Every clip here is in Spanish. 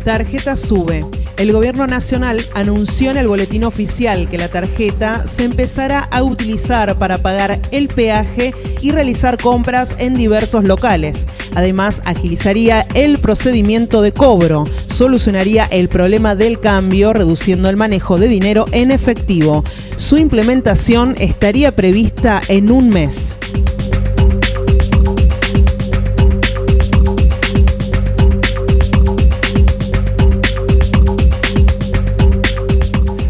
Tarjeta sube. El gobierno nacional anunció en el boletín oficial que la tarjeta se empezará a utilizar para pagar el peaje y realizar compras en diversos locales. Además, agilizaría el procedimiento de cobro, solucionaría el problema del cambio, reduciendo el manejo de dinero en efectivo. Su implementación estaría prevista en un mes.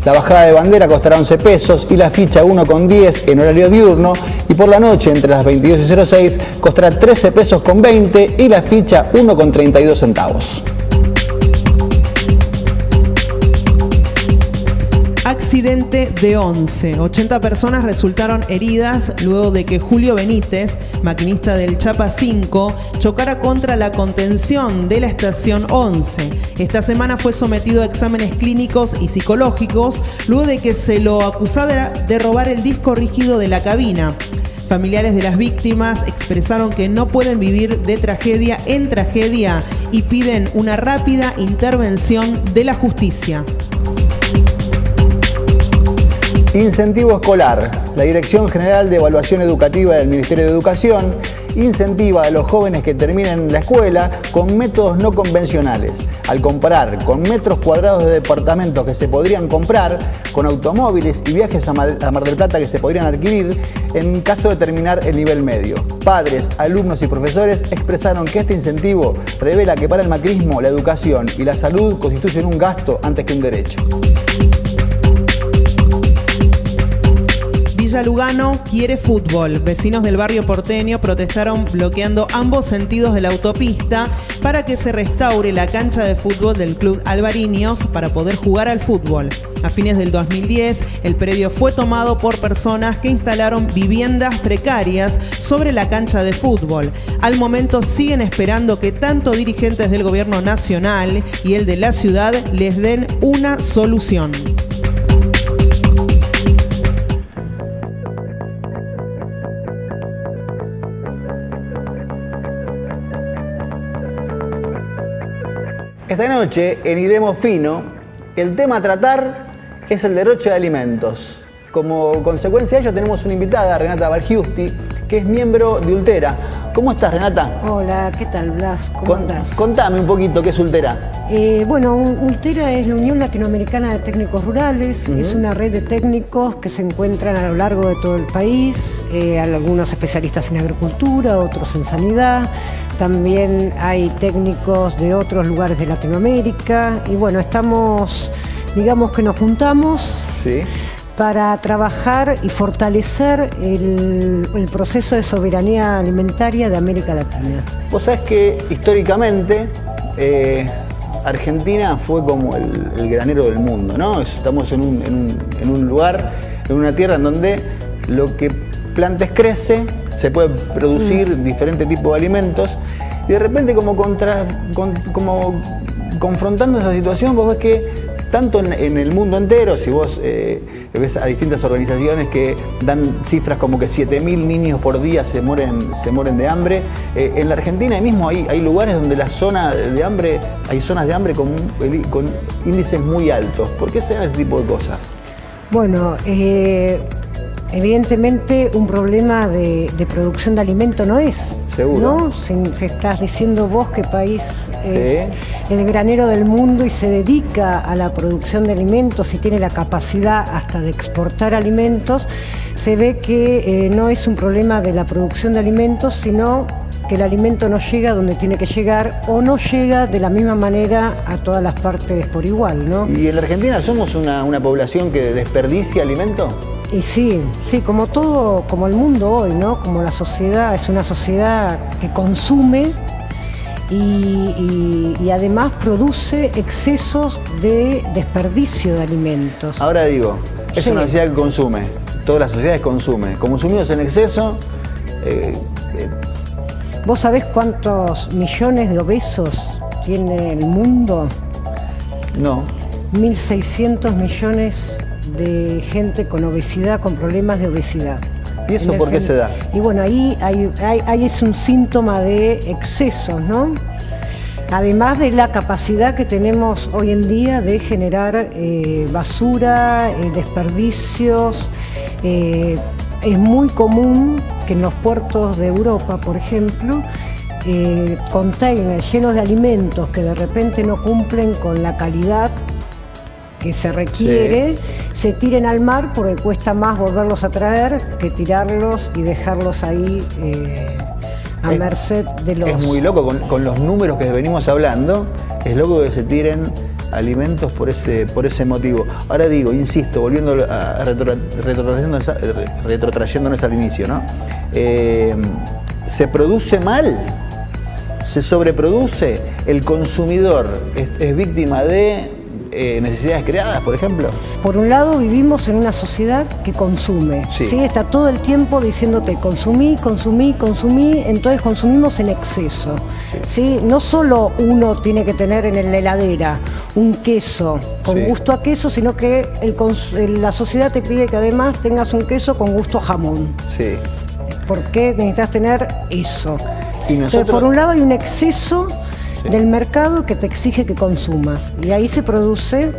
La bajada de bandera costará 11 pesos y la ficha 1,10 en horario diurno, y por la noche entre las 22 y 06 costará 13 pesos con 20 y la ficha 1,32 centavos. Accidente de 11. 80 personas resultaron heridas luego de que Julio Benítez, maquinista del Chapa 5, chocara contra la contención de la estación 11. Esta semana fue sometido a exámenes clínicos y psicológicos luego de que se lo acusara de robar el disco rígido de la cabina. Familiares de las víctimas expresaron que no pueden vivir de tragedia en tragedia y piden una rápida intervención de la justicia. Incentivo escolar. La Dirección General de Evaluación Educativa del Ministerio de Educación incentiva a los jóvenes que terminen la escuela con métodos no convencionales. Al comparar con metros cuadrados de departamentos que se podrían comprar, con automóviles y viajes a Mar del Plata que se podrían adquirir en caso de terminar el nivel medio. Padres, alumnos y profesores expresaron que este incentivo revela que para el macrismo la educación y la salud constituyen un gasto antes que un derecho. Villa Lugano quiere fútbol. Vecinos del barrio porteño protestaron bloqueando ambos sentidos de la autopista para que se restaure la cancha de fútbol del Club Alvariños para poder jugar al fútbol. A fines del 2010, el predio fue tomado por personas que instalaron viviendas precarias sobre la cancha de fútbol. Al momento siguen esperando que tanto dirigentes del gobierno nacional y el de la ciudad les den una solución. Esta noche, en Hilemos Fino, el tema a tratar es el derroche de alimentos. Como consecuencia de ello tenemos una invitada, Renata Balgiusti, que es miembro de Ultera. ¿Cómo estás, Renata? Hola, ¿qué tal, Blas? ¿Cómo andás? Contame un poquito qué es Ultera. Bueno, Ultera es la Unión Latinoamericana de Técnicos Rurales. Es una red de técnicos que se encuentran a lo largo de todo el país. Algunos especialistas en agricultura, otros en sanidad. También hay técnicos de otros lugares de Latinoamérica. Y bueno, digamos que nos juntamos. Sí. Para trabajar y fortalecer el proceso de soberanía alimentaria de América Latina. Vos sabés que históricamente Argentina fue como el granero del mundo, ¿no? Estamos en un lugar, en una tierra en donde lo que plantes crece, se puede producir diferentes tipos de alimentos, y de repente como confrontando esa situación, vos ves que tanto en el mundo entero, si vos ves a distintas organizaciones que dan cifras como que 7.000 niños por día se mueren de hambre, en la Argentina mismo hay lugares donde hay zonas de hambre con índices muy altos. ¿Por qué se dan ese tipo de cosas? Bueno, evidentemente un problema de producción de alimento no es. Seguro. ¿No? Si estás diciendo vos que país es el granero del mundo y se dedica a la producción de alimentos y tiene la capacidad hasta de exportar alimentos, se ve que no es un problema de la producción de alimentos, sino que el alimento no llega donde tiene que llegar o no llega de la misma manera a todas las partes por igual, ¿no? ¿Y en la Argentina somos una población que desperdicia alimento? Y sí, como todo, como el mundo hoy, ¿no? Como la sociedad, es una sociedad que consume y además produce excesos de desperdicio de alimentos. Ahora digo, es una sociedad que consume, todas las sociedades consumen. Consumidos en exceso... ¿Vos sabés cuántos millones de obesos tiene el mundo? No. 1.600 millones de gente con obesidad, con problemas de obesidad. ¿Y eso por qué se da? Y bueno, ahí es un síntoma de excesos, ¿no? Además de la capacidad que tenemos hoy en día de generar basura, desperdicios. Es muy común que en los puertos de Europa, por ejemplo, containers llenos de alimentos que de repente no cumplen con la calidad que se requiere, se tiren al mar porque cuesta más volverlos a traer que tirarlos y dejarlos ahí a merced de los... Es muy loco, con los números que venimos hablando, es loco que se tiren alimentos por ese motivo. Ahora digo, insisto, volviendo a retrotrayéndonos al inicio, ¿no? ¿Se produce mal? ¿Se sobreproduce? ¿El consumidor es víctima de necesidades creadas, por ejemplo? Por un lado, vivimos en una sociedad que consume, ¿sí? Está todo el tiempo diciéndote consumí, consumí, consumí, entonces consumimos en exceso, ¿sí? No solo uno tiene que tener en la heladera un queso con gusto a queso, sino que la sociedad te pide que además tengas un queso con gusto a jamón. Sí. ¿Por qué necesitas tener eso? Y entonces, por un lado hay un exceso del mercado que te exige que consumas, y ahí se produce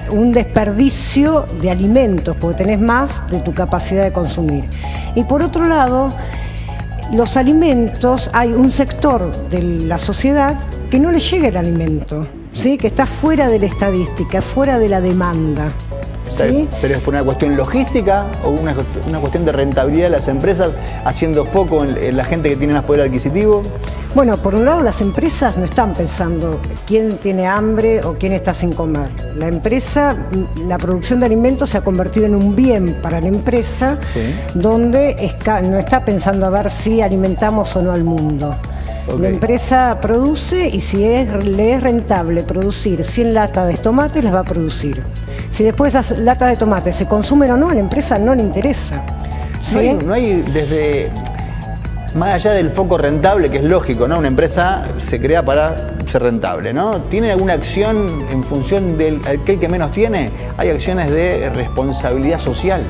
un desperdicio de alimentos porque tenés más de tu capacidad de consumir. Y por otro lado, los alimentos, hay un sector de la sociedad que no le llega el alimento, ¿sí? Que está fuera de la estadística, fuera de la demanda. ¿Sí? ¿Pero es por una cuestión logística o una cuestión de rentabilidad de las empresas haciendo foco en la gente que tiene más poder adquisitivo? Bueno, por un lado las empresas no están pensando quién tiene hambre o quién está sin comer. La empresa, la producción de alimentos se ha convertido en un bien para la empresa, donde no está pensando a ver si alimentamos o no al mundo. La empresa produce y si le es rentable producir 100 latas de tomate, las va a producir. Si después esas latas de tomate se consumen o no, a la empresa no le interesa. ¿Sí? No hay desde... Más allá del foco rentable, que es lógico, ¿no? Una empresa se crea para ser rentable, ¿no? ¿Tienen alguna acción en función del aquel que menos tiene? ¿Hay acciones de responsabilidad social?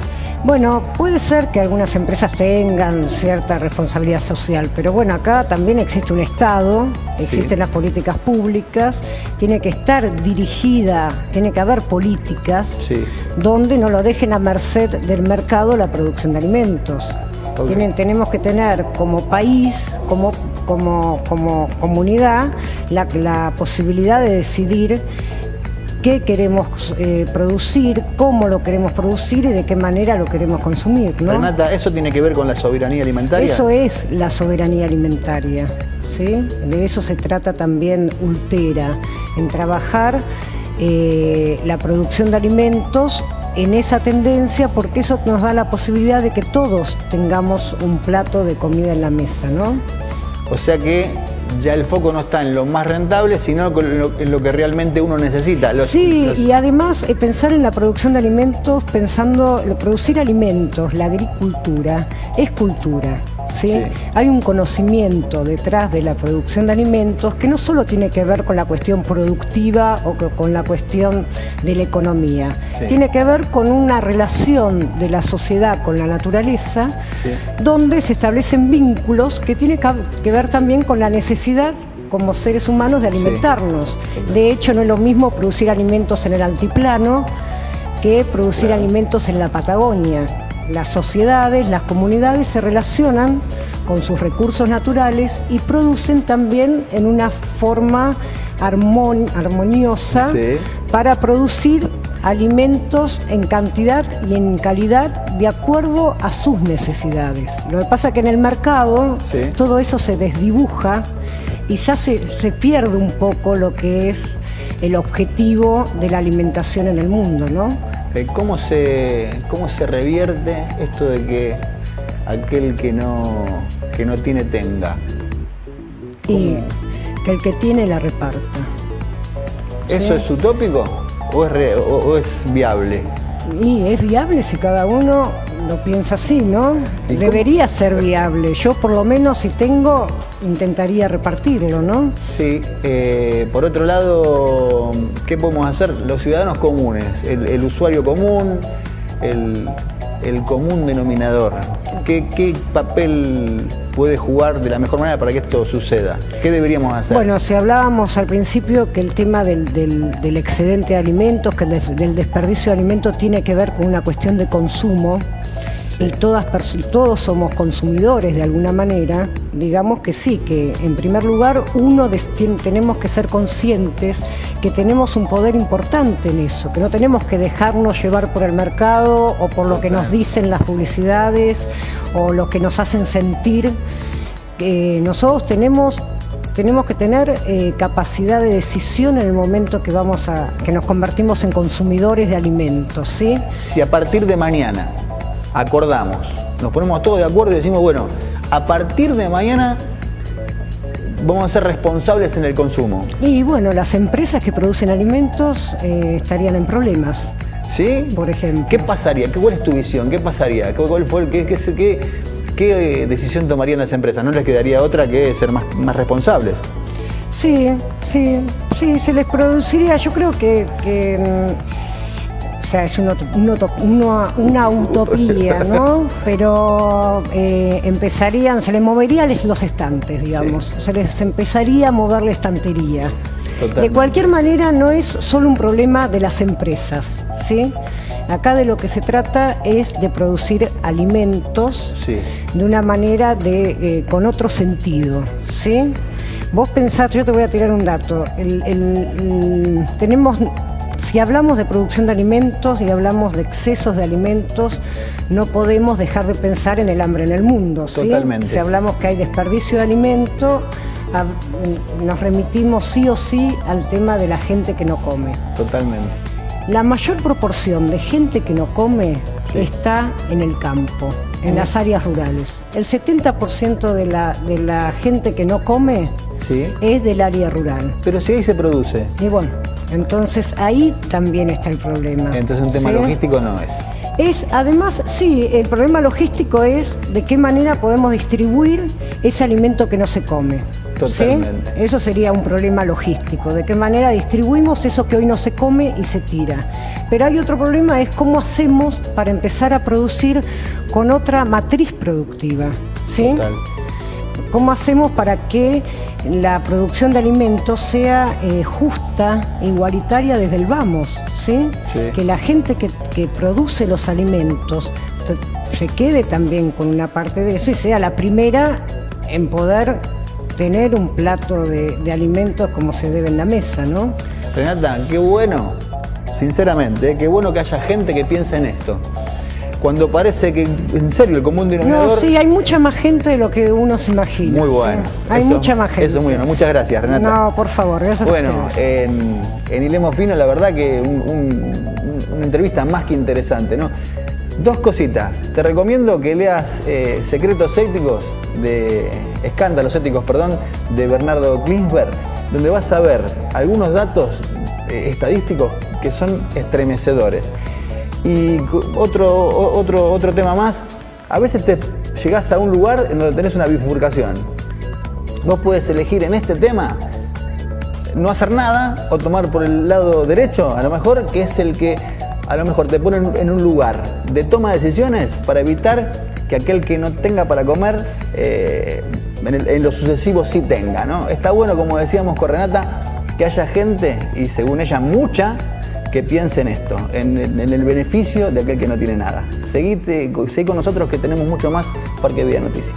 Bueno, puede ser que algunas empresas tengan cierta responsabilidad social, pero bueno, acá también existe un Estado, existen las políticas públicas, tiene que estar dirigida, tiene que haber políticas donde no lo dejen a merced del mercado la producción de alimentos. Tenemos que tener como país, como comunidad, la posibilidad de decidir qué queremos producir, cómo lo queremos producir y de qué manera lo queremos consumir, ¿no? Renata, ¿eso tiene que ver con la soberanía alimentaria? Eso es la soberanía alimentaria, ¿sí? De eso se trata también Ultera, en trabajar la producción de alimentos en esa tendencia, porque eso nos da la posibilidad de que todos tengamos un plato de comida en la mesa, ¿no? O sea que ya el foco no está en lo más rentable, sino en lo que realmente uno necesita. Y además pensar en la producción de alimentos, producir alimentos, la agricultura, es cultura. ¿Sí? Hay un conocimiento detrás de la producción de alimentos que no solo tiene que ver con la cuestión productiva o con la cuestión de la economía, tiene que ver con una relación de la sociedad con la naturaleza, donde se establecen vínculos que tienen que ver también con la necesidad como seres humanos de alimentarnos. De hecho, no es lo mismo producir alimentos en el altiplano que producir alimentos en la Patagonia. Las sociedades, las comunidades se relacionan con sus recursos naturales y producen también en una forma armoniosa para producir alimentos en cantidad y en calidad de acuerdo a sus necesidades. Lo que pasa es que en el mercado todo eso se desdibuja y se pierde un poco lo que es el objetivo de la alimentación en el mundo, ¿no? ¿Cómo se revierte esto de que aquel que no tiene tenga? Y que el que tiene la reparta. ¿Eso es utópico o es viable? Y es viable si cada uno lo piensa así, ¿no? ¿Y Debería ser viable. Yo por lo menos si tengo, intentaría repartirlo, ¿no? Sí, por otro lado, ¿qué podemos hacer? Los ciudadanos comunes, el usuario común, el común denominador. ¿Qué papel puede jugar de la mejor manera para que esto suceda? ¿Qué deberíamos hacer? Bueno, si hablábamos al principio que el tema del excedente de alimentos, que del desperdicio de alimentos tiene que ver con una cuestión de consumo, y todos somos consumidores de alguna manera, digamos que sí, que en primer lugar tenemos que ser conscientes que tenemos un poder importante en eso, que no tenemos que dejarnos llevar por el mercado o por lo que nos dicen las publicidades o lo que nos hacen sentir. Nosotros tenemos que tener capacidad de decisión en el momento que nos convertimos en consumidores de alimentos, ¿sí? Si a partir de mañana acordamos, nos ponemos todos de acuerdo y decimos, bueno, a partir de mañana vamos a ser responsables en el consumo. Y bueno, las empresas que producen alimentos estarían en problemas. ¿Sí? Por ejemplo. ¿Qué pasaría? ¿Cuál es tu visión? ¿Qué pasaría? ¿Qué decisión tomarían las empresas? ¿No les quedaría otra que ser más responsables? Sí, se les produciría, yo creo que o sea, es una utopía, ¿no? Pero se les moverían los estantes, digamos. Sí. Se les empezaría a mover la estantería. Totalmente. De cualquier manera, no es solo un problema de las empresas, ¿sí? Acá de lo que se trata es de producir alimentos, sí, de una manera con otro sentido, ¿sí? Vos pensás, yo te voy a tirar un dato. Si hablamos de producción de alimentos y hablamos de excesos de alimentos, no podemos dejar de pensar en el hambre en el mundo, ¿sí? Totalmente. Si hablamos que hay desperdicio de alimento, nos remitimos sí o sí al tema de la gente que no come. Totalmente. La mayor proporción de gente que no come, sí, está en el campo, en las áreas rurales. El 70% de la gente que no come, sí, es del área rural. Pero si ahí se produce. Y bueno, entonces ahí también está el problema. Entonces un tema, ¿sí?, logístico no es. Además, sí, el problema logístico es de qué manera podemos distribuir ese alimento que no se come. Totalmente. ¿Sí? Eso sería un problema logístico, de qué manera distribuimos eso que hoy no se come y se tira. Pero hay otro problema, es cómo hacemos para empezar a producir con otra matriz productiva, ¿sí? Total. ¿Cómo hacemos para que la producción de alimentos sea justa, igualitaria desde el vamos, ¿sí? Sí. Que la gente que produce los alimentos se quede también con una parte de eso y sea la primera en poder tener un plato de alimentos como se debe en la mesa, ¿no? Renata, qué bueno, sinceramente, qué bueno que haya gente que piense en esto. Cuando parece que, en serio, el común denominador... No, sí, hay mucha más gente de lo que uno se imagina. Muy bueno. ¿Sí? Hay mucha más gente. Eso es muy bueno. Muchas gracias, Renata. No, por favor, gracias bueno, a ustedes. En Hilemos Fino, la verdad que una entrevista más que interesante, ¿no? Dos cositas. Te recomiendo que leas Escándalos éticos, de Bernardo Klinsberg, donde vas a ver algunos datos estadísticos que son estremecedores. Y otro tema más, a veces te llegás a un lugar en donde tenés una bifurcación. Vos puedes elegir en este tema no hacer nada o tomar por el lado derecho, a lo mejor, que es el que a lo mejor te pone en un lugar de toma de decisiones para evitar que aquel que no tenga para comer en lo sucesivo sí tenga, ¿no? Está bueno, como decíamos con Renata, que haya gente, y según ella mucha, que piense en esto, en el beneficio de aquel que no tiene nada. Seguí con nosotros, que tenemos mucho más Parque Vida Noticias.